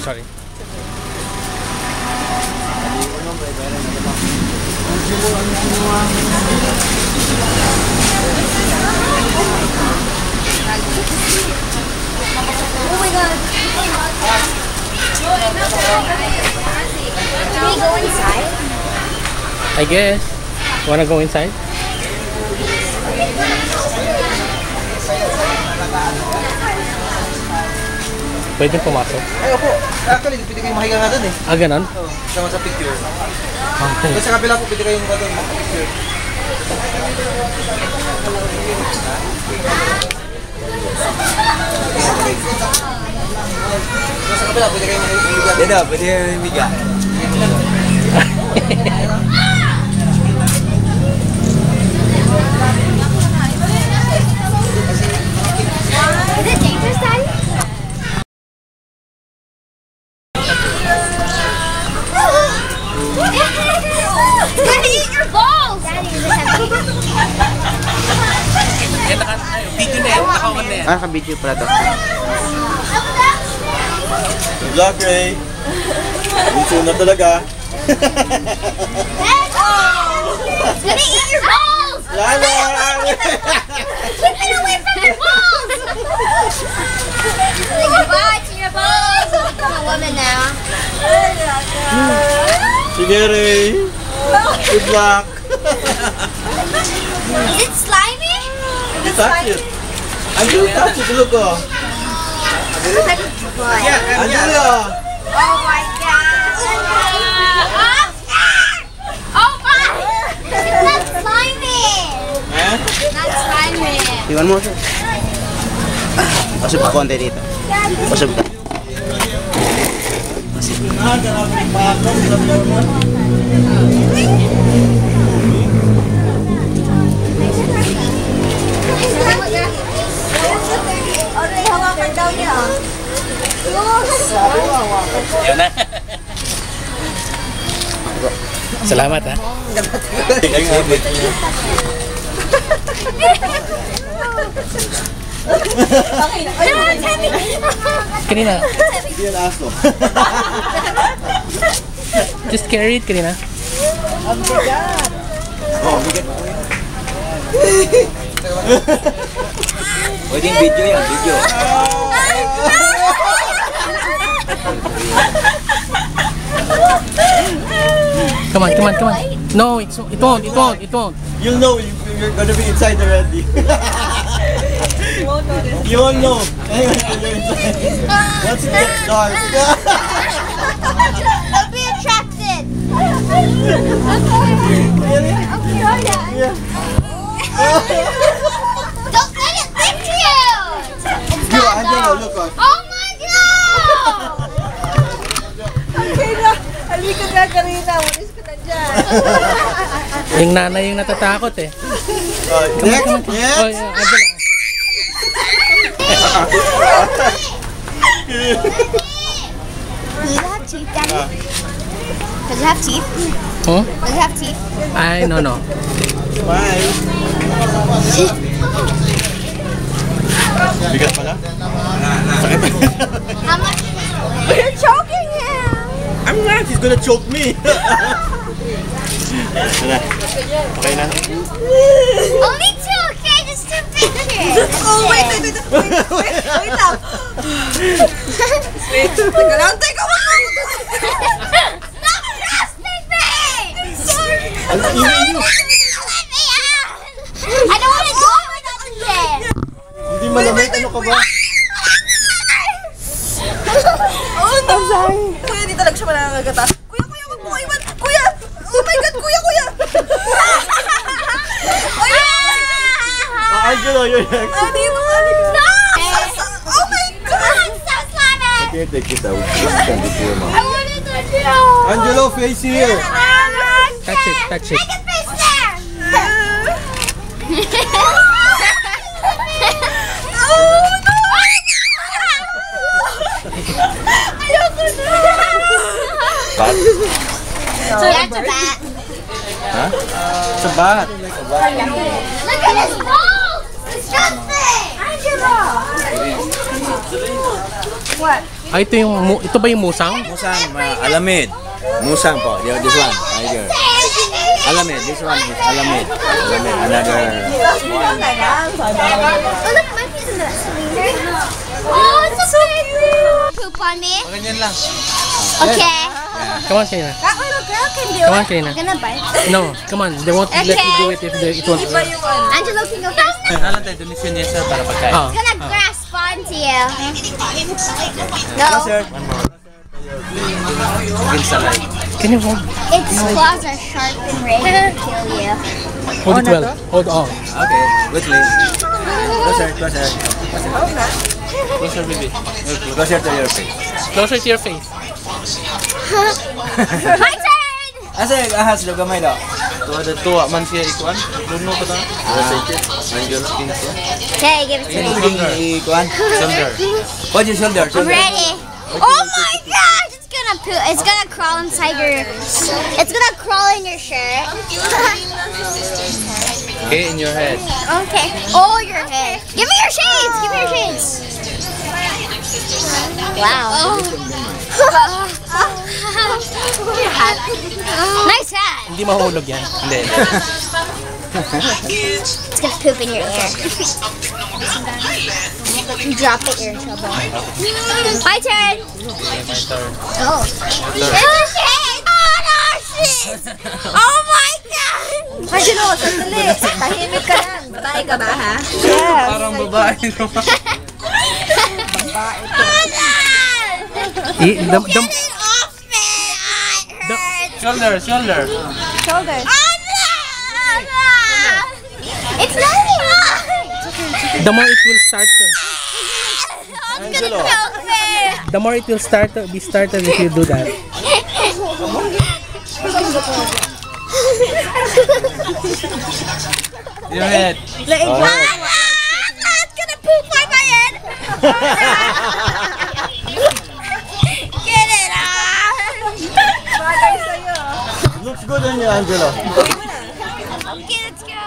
sorry. Oh my god. Can we go inside? I guess. Wanna go inside? Pwede pumasok. Ay, opo. Actually, pwede kayong mahiga nga doon eh. Ah, ganon? Oo, sama sa picture. Okay. Sa kabila po, pwede kayong doon picture. Sa kabila, pwede kayong mahiga. Dito, pwede kayong mahiga. Is it dangerous, Daddy? Daddy, eat your balls! Daddy, is it heavy? Video na yan. Naka-on na yan. Ah, ka-video pala to. Good luck, Ray. Bunso na talaga. Daddy, eat your balls! Lala! Keep it away from your balls! Say goodbye to your balls! I'm a woman now. Sige, Ray. Good luck. Is it slimy? You touch it. Angelo, touch it. Look, oh. Angelo. Oh my god! Oh my! It's not slimy! Eh? Not slimy! Iwan mo siya. Pasok pa konti dito. Pasok ka. Aray, hawakan daw niya. Yun na. Salamat ha. Kanina. Hindi yan aso. Just carry it kanina. Oh, bigat. Pwedeng video yan, video. Come on, come on, come on. No, it won't, it won't, it won't. You'll know you're gonna be inside already. You won't know. Anyway, you're inside. Once it gets dark. Don't be attracted! Yeah. Don't let it lick you! It's You, not Angelo, though. look on. Oh my god! Okay na. Halika na, Karina. Walis ka na dyan. Yung nanay yung natatakot eh. Next, Oh, next. yeah, Angela. Does it have teeth, Daddy? Does it have teeth? Huh? Does it have teeth? Ay, no, no. Bye. Bigat pala? How much? You're choking him. I'm not. He's gonna choke me. Okay na. Only two, okay? Just two pictures. Oh, wait lang. Teka lang, teka mo. Stop arresting me! I'm sorry. Ang ingay niyo. Let me out! I don't want to go with us again. Hindi malamig. Ano ka ba? Oh, no. I'm sorry. Kuya, di talaga siya manangagata. Kuya, wag mo iwan. Kuya! Oh my God, kuya! Angelo, you're next. Dito ka, dito. No! Oh my God! Stop slamming! Can't take this out. Send it to your mom. I want to touch you! Angelo, face here. Touch it, touch it. Make a face there! Oh, no! Ayoko na! Bat? Yeah, it's a bat. Huh? It's a bat. Look at his balls! Disgusting! Angela! What? Ito yung, ito ba yung musang? Musang, alamid. Musang po. This one. Tiger. Alamid. This one is alamid. Alamid. Another. Oh, look, my piece of that sweeter. Oh, it's so cute. Poop on me. Ganyan lang. Okay. Come on, Shayna. That little girl can do Come on, it. Shayna. I'm gonna bite. No, come on. They won't let you do it if it won't. Angelo can go first. Alam tayo, Tunisian niya sir para pagkain. Ah. It's gonna grasp onto you. No. Sir. Can you hold? Its claws are sharp and ready to kill you. Hold it well. Hold on. Okay, goodly. Closer, closer. Closer, baby. Closer to your face. Closer to your face. My turn! Asa yung ahas do gamay daw? Tuwa man siya ikuan. Duno pa ta. Angel skin siya. Okay, give it to me. Ikuan. Shoulder. What's your shoulder? I'm ready. Oh my gosh! It's gonna poo. It's gonna crawl inside your. It's gonna crawl in your shirt. Okay, in your head. Okay. Oh, your head. Give me your shades. Give me your shades. Wow. Nice hat. Hindi mahulog yan. Hindi. It's gonna poop in your ear. You drop it, you're in trouble. My turn. My turn. Oh. Oh my God! Angelo, sandali. Tahimik ka lang. Babae ka ba, ha? Parang babae no. The Get it off me! It hurts. Shoulder, shoulder. Shoulder. Oh no! It's not mine! the more it will start to, I'm gonna choke me! the more it will start to be started if you do that. Your head. It's gonna poop on my head! Get it off! Bagay sa'yo. Looks good on you, Angelo. Okay, let's go.